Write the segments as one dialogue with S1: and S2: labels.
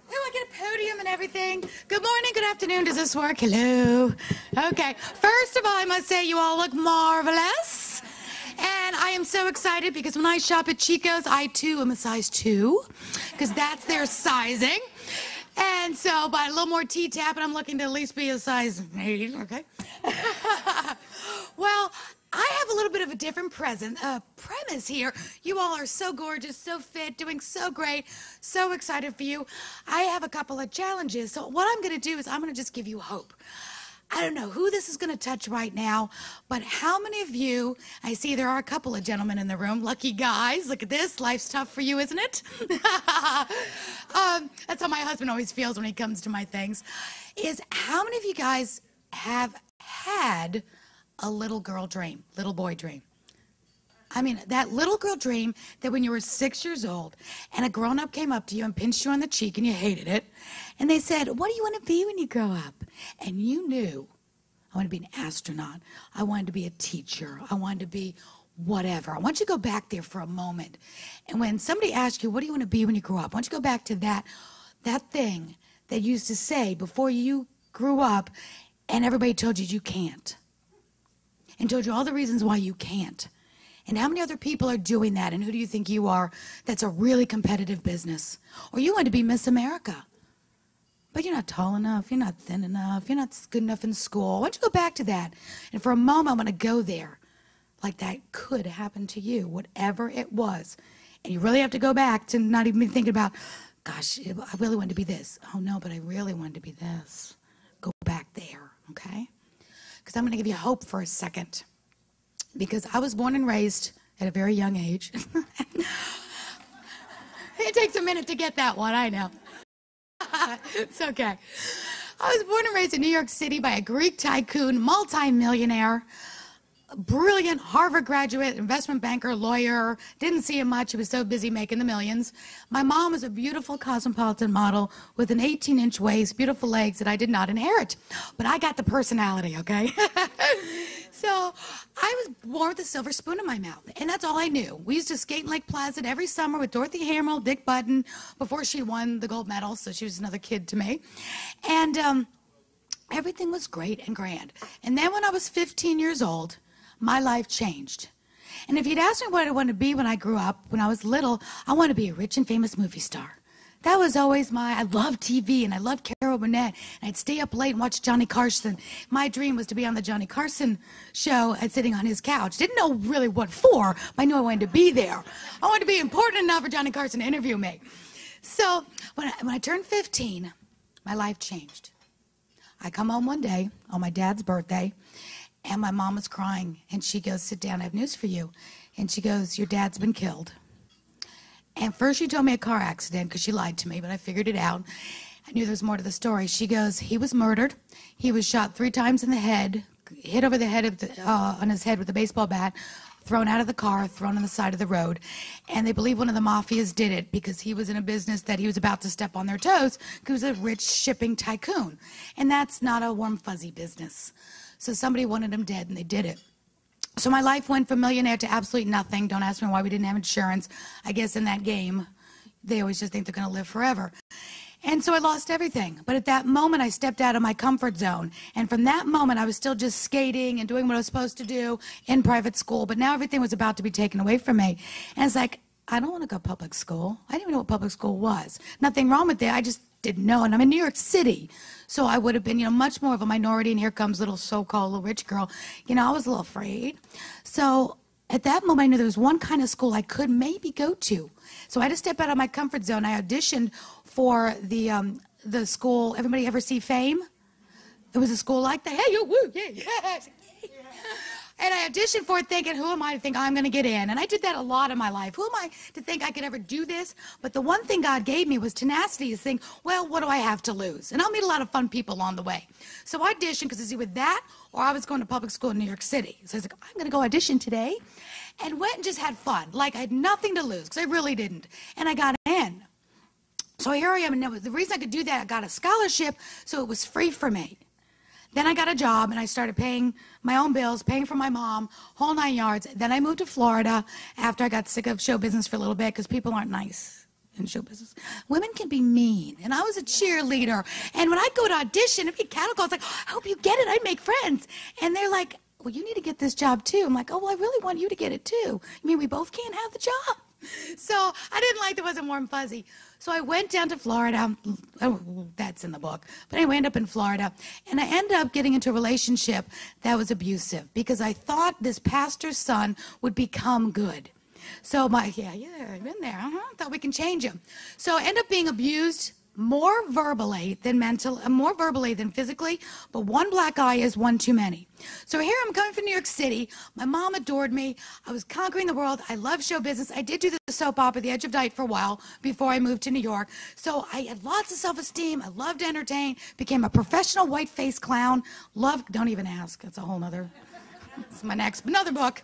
S1: Oh, I get a podium and everything. Good morning, good afternoon. Does this work? Hello. Okay. First of all, I must say you all look marvelous. And I am so excited because when I shop at Chico's, I too am a size 2 because that's their sizing. And so by a little more T-TAPP, and I'm looking to at least be a size 8, okay? Well, I have a little bit of a different premise here. You all are so gorgeous, so fit, doing so great, so excited for you. I have a couple of challenges. So what I'm going to do is I'm going to just give you hope. I don't know who this is going to touch right now, but how many of you, I see there are a couple of gentlemen in the room, lucky guys, look at this, life's tough for you, isn't it? That's how my husband always feels when he comes to my things, is how many of you guys have had a little girl dream, little boy dream? I mean, that little girl dream that when you were 6 years old and a grown-up came up to you and pinched you on the cheek and you hated it, and they said, what do you want to be when you grow up? And you knew, I want to be an astronaut. I wanted to be a teacher. I wanted to be whatever. I want you to go back there for a moment. And when somebody asks you, what do you want to be when you grow up? I want you to go back to that thing that you used to say before you grew up and everybody told you you can't. And told you all the reasons why you can't. And how many other people are doing that? And who do you think you are? That's a really competitive business. Or you want to be Miss America. But you're not tall enough. You're not thin enough. You're not good enough in school. Why don't you go back to that? And for a moment, I'm going to go there. Like that could happen to you, whatever it was. And you really have to go back to not even thinking about, gosh, I really wanted to be this. Oh, no, but I really wanted to be this. Go back there, okay? Because I'm going to give you hope for a second. Because I was born and raised at a very young age. It takes a minute to get that one, I know. It's okay. I was born and raised in New York City by a Greek tycoon, multi-millionaire, brilliant Harvard graduate, investment banker, lawyer. Didn't see him much. He was so busy making the millions. My mom was a beautiful cosmopolitan model with an 18-inch waist, beautiful legs that I did not inherit. But I got the personality, okay? So I was born with a silver spoon in my mouth, and that's all I knew. We used to skate in Lake Placid every summer with Dorothy Hamill, Dick Button, before she won the gold medal, so she was another kid to me. And everything was great and grand. And then when I was 15 years old, my life changed. And if you'd asked me what I wanted to be when I grew up, when I was little, I wanted to be a rich and famous movie star. That was always I loved TV, and I loved Carol Burnett, and I'd stay up late and watch Johnny Carson. My dream was to be on the Johnny Carson show and sitting on his couch. Didn't know really what for, but I knew I wanted to be there. I wanted to be important enough for Johnny Carson to interview me. So when I turned 15, my life changed. I come home one day on my dad's birthday, and my mom was crying, and she goes, sit down, I have news for you. And she goes, your dad's been killed. And first she told me a car accident because she lied to me, but I figured it out. I knew there was more to the story. She goes, he was murdered. He was shot 3 times in the head, hit over the head on his head with a baseball bat, thrown out of the car, thrown on the side of the road. And they believe one of the mafias did it because he was in a business that he was about to step on their toes because he was a rich shipping tycoon. And that's not a warm, fuzzy business. So somebody wanted him dead, and they did it. So my life went from millionaire to absolute nothing. Don't ask me why we didn't have insurance. I guess in that game, they always just think they're going to live forever. And so I lost everything. But at that moment, I stepped out of my comfort zone. And from that moment, I was still just skating and doing what I was supposed to do in private school. But now everything was about to be taken away from me. And it's like, I don't want to go to public school. I didn't even know what public school was. Nothing wrong with it. I just didn't know. And I'm in New York City. So I would have been, much more of a minority. And here comes little so-called little rich girl. I was a little afraid. So at that moment, I knew there was one kind of school I could maybe go to. So I had to step out of my comfort zone. I auditioned for the school. Everybody ever see Fame? It was a school like that. Hey, you, woo, yeah, yeah. And I auditioned for it thinking, who am I to think I'm going to get in? And I did that a lot in my life. Who am I to think I could ever do this? But the one thing God gave me was tenacity to think, well, what do I have to lose? And I'll meet a lot of fun people along the way. So I auditioned because it's either that or I was going to public school in New York City. So I was like, I'm going to go audition today. And went and just had fun. Like I had nothing to lose because I really didn't. And I got in. So here I am. And the reason I could do that, I got a scholarship, so it was free for me. Then I got a job, and I started paying my own bills, paying for my mom, whole 9 yards. Then I moved to Florida after I got sick of show business for a little bit because people aren't nice in show business. Women can be mean. And I was a cheerleader. And when I go to audition, it'd be cattle calls like, I hope you get it. I'd make friends. And they're like, well, you need to get this job too. I'm like, oh, well, I really want you to get it too. You mean we both can't have the job? So I didn't like that wasn't warm fuzzy. So I went down to Florida. Oh, that's in the book. But anyway, I ended up in Florida. And I ended up getting into a relationship that was abusive because I thought this pastor's son would become good. So I've been there. Thought we can change him. So I ended up being abused more verbally than physically, but one black eye is one too many. So here I'm coming from New York City. My mom adored me. I was conquering the world. I love show business. I did do the soap opera, The Edge of Night, for a while before I moved to New York. So I had lots of self-esteem. I loved to entertain, became a professional white-faced clown. Don't even ask. That's a whole nother, it's another book.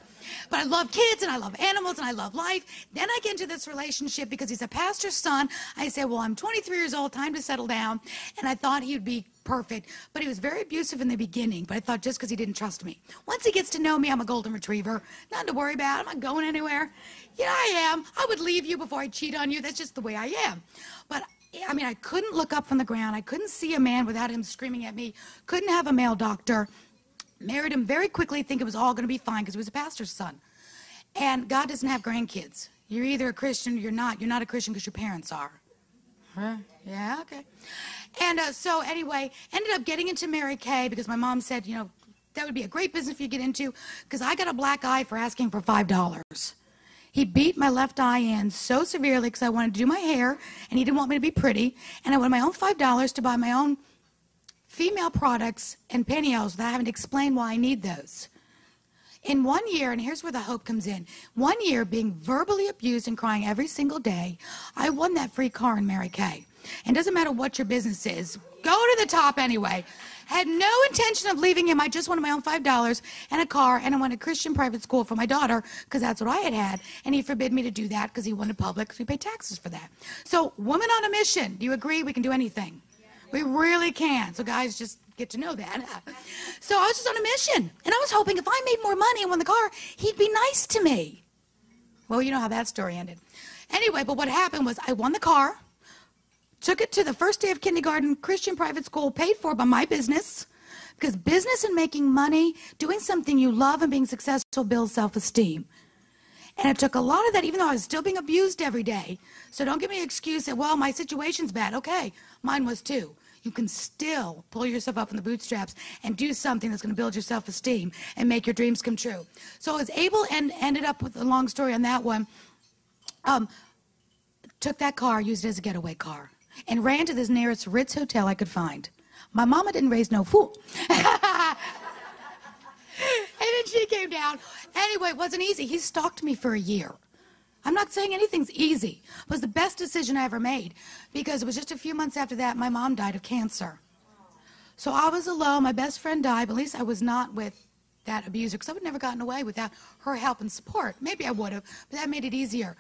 S1: But I love kids, and I love animals, and I love life. Then I get into this relationship because he's a pastor's son. I said, well, I'm 23 years old, time to settle down. And I thought he would be perfect. But he was very abusive in the beginning, but I thought just because he didn't trust me. Once he gets to know me, I'm a golden retriever. Nothing to worry about. I'm not going anywhere. Yeah, I am. I would leave you before I cheat on you. That's just the way I am. But I mean, I couldn't look up from the ground. I couldn't see a man without him screaming at me. Couldn't have a male doctor. Married him very quickly, think it was all going to be fine because he was a pastor's son. And God doesn't have grandkids. You're either a Christian or you're not. You're not a Christian because your parents are. Huh? Yeah, okay. And so anyway, ended up getting into Mary Kay because my mom said, you know, that would be a great business for you to get into because I got a black eye for asking for $5. He beat my left eye in so severely because I wanted to do my hair and he didn't want me to be pretty. And I wanted my own $5 to buy my own female products and pantyhose without having to explain why I need those. In 1 year, and here's where the hope comes in, 1 year being verbally abused and crying every single day, I won that free car in Mary Kay. And doesn't matter what your business is, go to the top anyway. Had no intention of leaving him. I just wanted my own $5 and a car, and I went to Christian private school for my daughter because that's what I had. And he forbid me to do that because he wanted public because we pay taxes for that. So, woman on a mission. Do you agree we can do anything? We really can. So guys, just get to know that. So I was just on a mission. And I was hoping if I made more money and won the car, he'd be nice to me. Well, you know how that story ended. Anyway, but what happened was I won the car, took it to the first day of kindergarten, Christian private school, paid for by my business. Because business and making money, doing something you love and being successful builds self-esteem. And it took a lot of that, even though I was still being abused every day. So don't give me an excuse that, well, my situation's bad. Okay, mine was too. You can still pull yourself up from the bootstraps and do something that's going to build your self-esteem and make your dreams come true. So I was able and ended up with a long story on that one. Took that car, used it as a getaway car, and ran to the nearest Ritz hotel I could find. My mama didn't raise no fool. And then she came down. Anyway, it wasn't easy. He stalked me for a year. I'm not saying anything's easy. It was the best decision I ever made because it was just a few months after that my mom died of cancer. So I was alone. My best friend died, but at least I was not with that abuser because I would have never gotten away without her help and support. Maybe I would have, but that made it easier.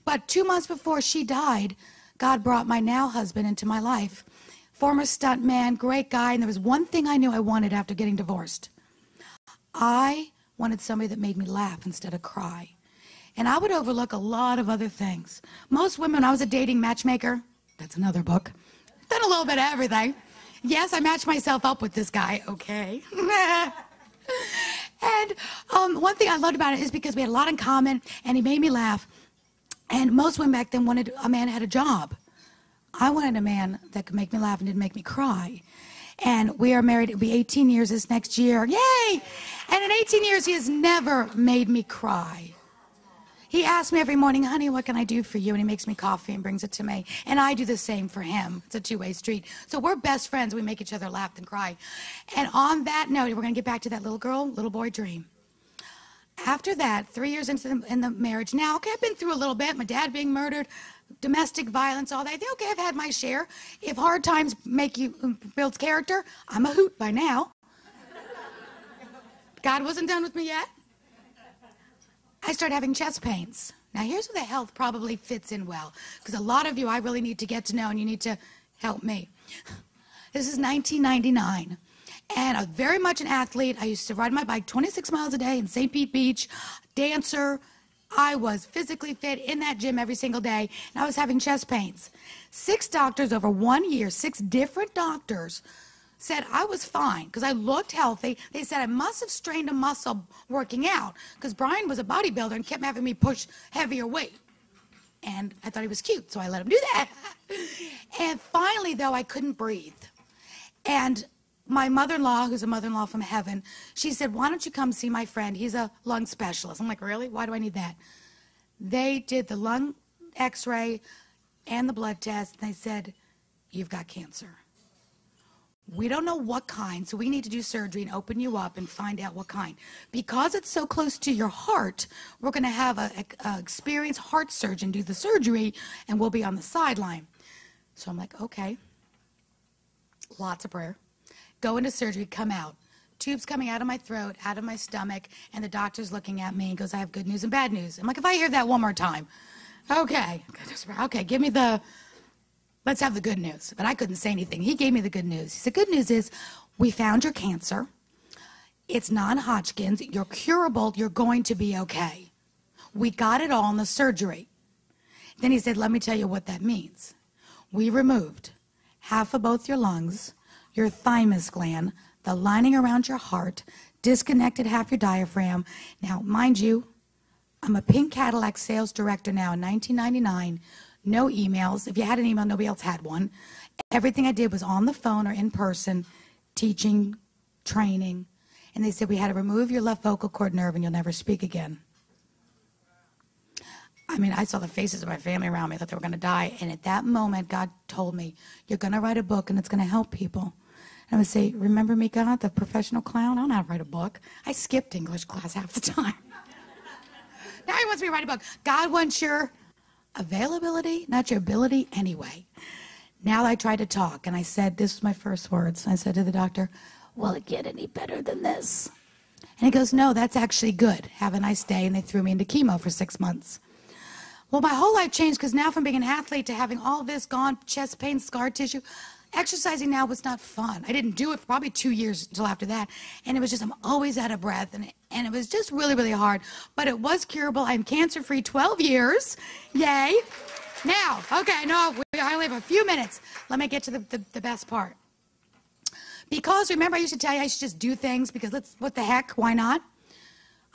S1: But 2 months before she died, God brought my now husband into my life. Former stuntman, great guy, and there was one thing I knew I wanted after getting divorced. I wanted somebody that made me laugh instead of cry. And I would overlook a lot of other things. Most women, when I was a dating matchmaker, that's another book, done a little bit of everything. Yes, I matched myself up with this guy, okay. And one thing I loved about it is because we had a lot in common, and he made me laugh. And most women back then wanted a man who had a job. I wanted a man that could make me laugh and didn't make me cry. And we are married, it'll be 18 years this next year. Yay! And in 18 years, he has never made me cry. He asks me every morning, honey, what can I do for you? And he makes me coffee and brings it to me. And I do the same for him. It's a two-way street. So we're best friends. We make each other laugh and cry. And on that note, we're going to get back to that little girl, little boy dream. After that, 3 years into the marriage, now, okay, I've been through a little bit. My dad being murdered, domestic violence, all that. I think, okay, I've had my share. If hard times make you build character, I'm a hoot by now. God wasn't done with me yet. I started having chest pains. Now, here's where the health probably fits in well, because a lot of you I really need to get to know, and you need to help me. This is 1999, and I'm very much an athlete. I used to ride my bike 26 miles a day in St. Pete Beach, dancer. I was physically fit in that gym every single day, and I was having chest pains. 6 doctors over 1 year, 6 different doctors said I was fine because I looked healthy. They said I must have strained a muscle working out because Brian was a bodybuilder and kept having me push heavier weight. And I thought he was cute, so I let him do that. And finally, though, I couldn't breathe. And my mother-in-law, who's a mother-in-law from heaven, she said, why don't you come see my friend? He's a lung specialist. I'm like, really? Why do I need that? They did the lung x-ray and the blood test, and they said, you've got cancer. We don't know what kind, so we need to do surgery and open you up and find out what kind. Because it's so close to your heart, we're going to have an experienced heart surgeon do the surgery, and we'll be on the sideline. So I'm like, okay. Lots of prayer. Go into surgery, come out. Tubes coming out of my throat, out of my stomach, and the doctor's looking at me and goes, I have good news and bad news. I'm like, if I hear that one more time, okay, give me the, let's have the good news. But I couldn't say anything. He gave me the good news. He said, good news is we found your cancer. It's non-Hodgkin's. You're curable. You're going to be okay. We got it all in the surgery. Then he said, let me tell you what that means. We removed half of both your lungs, your thymus gland, the lining around your heart, disconnected half your diaphragm. Now, mind you, I'm a pink Cadillac sales director now in 1999. No emails. If you had an email, nobody else had one. Everything I did was on the phone or in person, teaching, training. And they said, we had to remove your left vocal cord nerve and you'll never speak again. I mean, I saw the faces of my family around me. I thought they were going to die. And at that moment, God told me, you're going to write a book and it's going to help people. And I would say, remember me, God, the professional clown? I don't know how to write a book. I skipped English class half the time. Now he wants me to write a book. God wants your availability, not your ability anyway. Now I tried to talk, and I said, this was my first words. I said to the doctor, will it get any better than this? And he goes, no, that's actually good. Have a nice day. And they threw me into chemo for 6 months. Well, my whole life changed because now from being an athlete to having all this gone, chest pain, scar tissue, exercising now was not fun. I didn't do it for probably 2 years until after that. And it was just, I'm always out of breath. And it was just really, really hard. But it was curable. I'm cancer-free 12 years. Yay. Now, okay, I know I only have a few minutes. Let me get to the best part. Because remember I used to tell you I should just do things because what the heck, why not?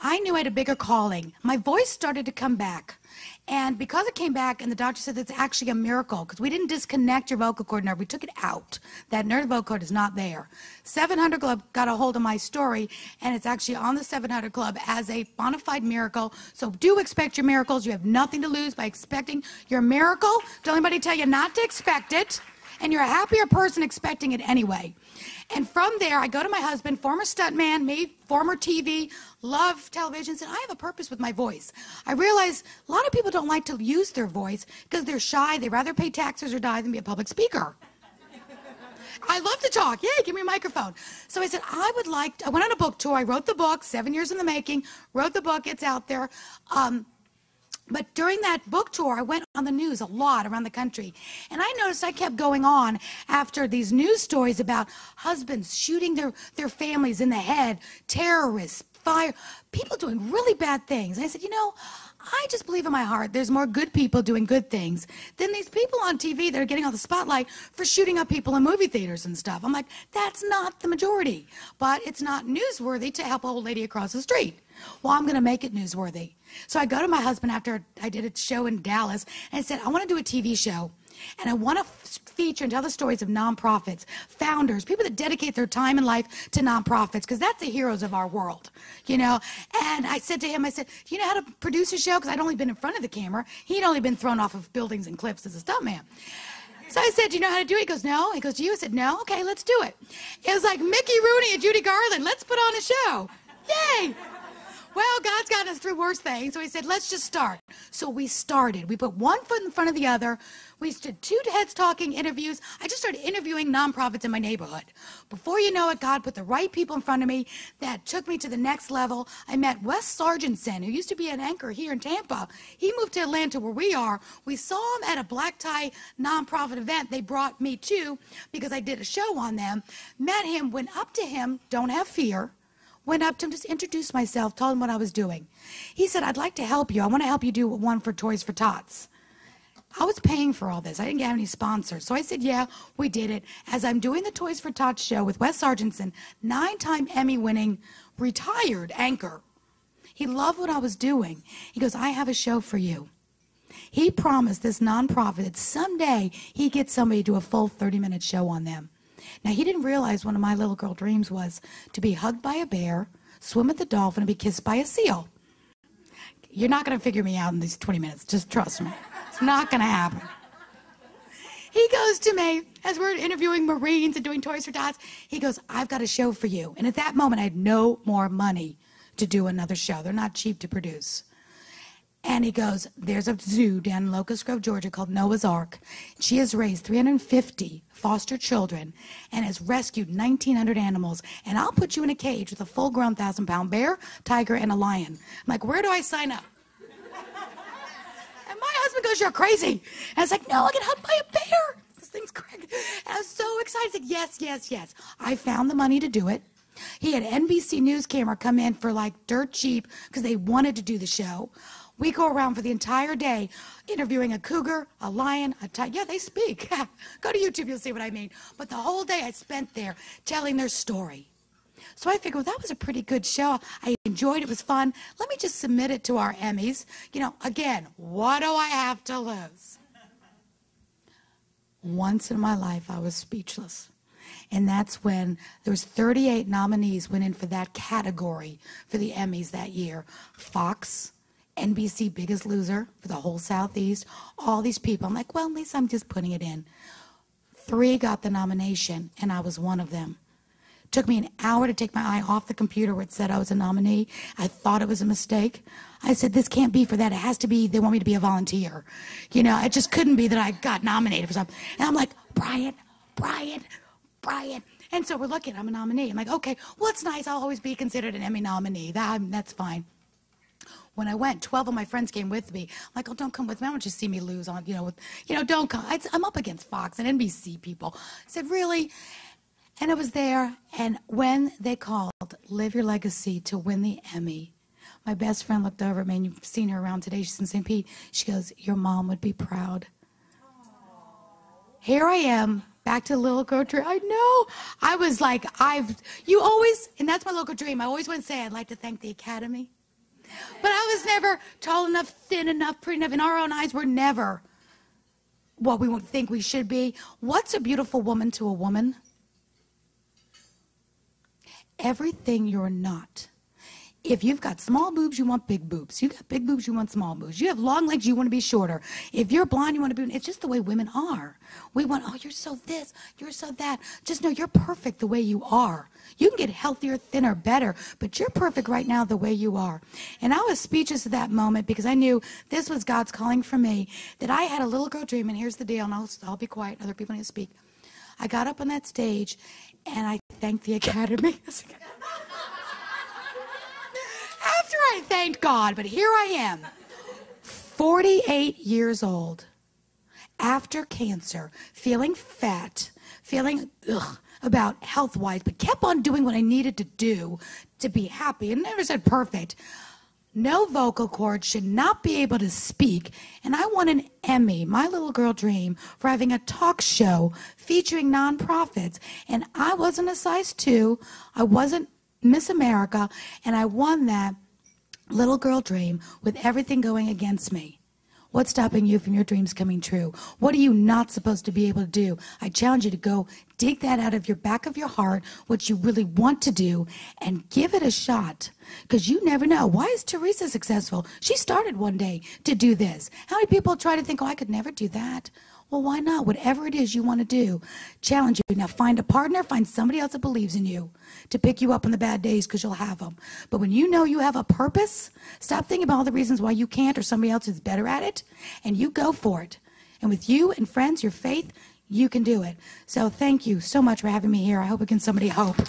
S1: I knew I had a bigger calling. My voice started to come back. And because it came back, and the doctor said it's actually a miracle, because we didn't disconnect your vocal cord nerve, we took it out. That nerve vocal cord is not there. 700 Club got a hold of my story, and it's actually on the 700 Club as a bona fide miracle. So do expect your miracles. You have nothing to lose by expecting your miracle. Don't anybody tell you not to expect it, and you're a happier person expecting it anyway. And from there, I go to my husband, former stuntman, me, former TV, love television, said, I have a purpose with my voice. I realize a lot of people don't like to use their voice because they're shy. They'd rather pay taxes or die than be a public speaker. I love to talk. Yay, give me a microphone. So I said, I went on a book tour. I wrote the book, 7 years in the making, wrote the book. It's out there. But during that book tour, I went on the news a lot around the country. And I noticed I kept going on after these news stories about husbands shooting their families in the head, terrorists, fire, people doing really bad things. And I said, you know, I just believe in my heart there's more good people doing good things than these people on TV that are getting all the spotlight for shooting up people in movie theaters and stuff. I'm like, that's not the majority. But it's not newsworthy to help an old lady across the street. Well, I'm going to make it newsworthy. So I go to my husband after I did a show in Dallas, and I said, I want to do a TV show. And I want to feature and tell the stories of nonprofits, founders, people that dedicate their time and life to nonprofits, because that's the heroes of our world, you know. And I said to him, I said, do you know how to produce a show? Because I'd only been in front of the camera. He'd only been thrown off of buildings and cliffs as a stuntman. So I said, do you know how to do it? He goes, no. He goes, do you? I said, no. Okay, let's do it. It was like Mickey Rooney and Judy Garland. Let's put on a show. Yay. Well, God's gotten us through worse things, so he said, let's just start. So we started. We put one foot in front of the other. We did 2 heads talking interviews. I just started interviewing nonprofits in my neighborhood. Before you know it, God put the right people in front of me that took me to the next level. I met Wes Sargentson, who used to be an anchor here in Tampa. He moved to Atlanta, where we are. We saw him at a black tie nonprofit event they brought me to because I did a show on them. Met him, went up to him, don't have fear. Went up to him, just introduced myself, told him what I was doing. He said, I'd like to help you. I want to help you do one for Toys for Tots. I was paying for all this. I didn't get any sponsors. So I said, yeah, we did it. As I'm doing the Toys for Tots show with Wes Sargentson, 9-time Emmy-winning retired anchor. He loved what I was doing. He goes, I have a show for you. He promised this nonprofit that someday he'd get somebody to do a full 30-minute show on them. Now, he didn't realize one of my little girl dreams was to be hugged by a bear, swim with a dolphin, and be kissed by a seal. You're not going to figure me out in these 20 minutes. Just trust me. It's not going to happen. He goes to me, as we're interviewing Marines and doing Toys for Tots, he goes, I've got a show for you. And at that moment, I had no more money to do another show. They're not cheap to produce. And he goes, there's a zoo down in Locust Grove, Georgia called Noah's Ark. She has raised 350 foster children and has rescued 1,900 animals. And I'll put you in a cage with a full-grown 1,000-pound bear, tiger, and a lion. I'm like, where do I sign up? And my husband goes, you're crazy. And I was like, no, I get hugged by a bear. This thing's crazy. And I was so excited. I said, yes, yes, yes. I found the money to do it. He had NBC News camera come in for like dirt cheap because they wanted to do the show. We go around for the entire day interviewing a cougar, a lion, a tiger. Yeah, they speak. Go to YouTube, you'll see what I mean. But the whole day I spent there telling their story. So I figured, well, that was a pretty good show. I enjoyed it. It was fun. Let me just submit it to our Emmys. You know, again, what do I have to lose? Once in my life, I was speechless. And that's when there was 38 nominees went in for that category for the Emmys that year. Fox, NBC Biggest Loser for the whole Southeast, all these people. I'm like, well, at least I'm just putting it in. 3 got the nomination, and I was one of them. Took me an hour to take my eye off the computer where it said I was a nominee. I thought it was a mistake. I said, this can't be for that. It has to be, they want me to be a volunteer. You know, it just couldn't be that I got nominated for something. And I'm like, Brian. And so we're looking, I'm a nominee. I'm like, okay, well, it's nice. I'll always be considered an Emmy nominee. That's fine. When I went, 12 of my friends came with me. I'm like, oh, don't come with me. I want you to see me lose on, don't come. I'm up against Fox and NBC people. I said, really? And I was there, and when they called Live Your Legacy to win the Emmy, my best friend looked over at me, and you've seen her around today. She's in St. Pete. She goes, your mom would be proud. Here I am, back to the little girl dream. I know. I was like, you always, and that's my little girl dream. I always want to say I'd like to thank the Academy. But I was never tall enough, thin enough, pretty enough. In our own eyes, we're never what we would think we should be. What's a beautiful woman to a woman? Everything you're not. If you've got small boobs, you want big boobs. You got big boobs, you want small boobs. You have long legs, you want to be shorter. If you're blonde, you want to be... It's just the way women are. We want, oh, you're so this, you're so that. Just know you're perfect the way you are. You can get healthier, thinner, better, but you're perfect right now the way you are. And I was speechless at that moment because I knew this was God's calling for me, that I had a little girl dream, and here's the deal, and I'll be quiet, other people need to speak. I got up on that stage, and I thanked the Academy. After I thanked God, but here I am, 48 years old, after cancer, feeling fat, feeling about health-wise, but kept on doing what I needed to do to be happy, and never said perfect. No vocal cords, should not be able to speak, and I won an Emmy, my little girl dream, for having a talk show featuring nonprofits, and I wasn't a size 2, I wasn't Miss America, and I won that little girl dream with everything going against me. What's stopping you from your dreams coming true? What are you not supposed to be able to do? I challenge you to go dig that out of your back of your heart, what you really want to do, and give it a shot. Because you never know. Why is Teresa successful? She started one day to do this. How many people try to think, oh, I could never do that? Well, why not? Whatever it is you want to do, challenge you. Now, find a partner, find somebody else that believes in you to pick you up on the bad days, because you'll have them. But when you know you have a purpose, stop thinking about all the reasons why you can't or somebody else is better at it, and you go for it. And with you and friends, your faith, you can do it. So thank you so much for having me here. I hope it gives somebody hope.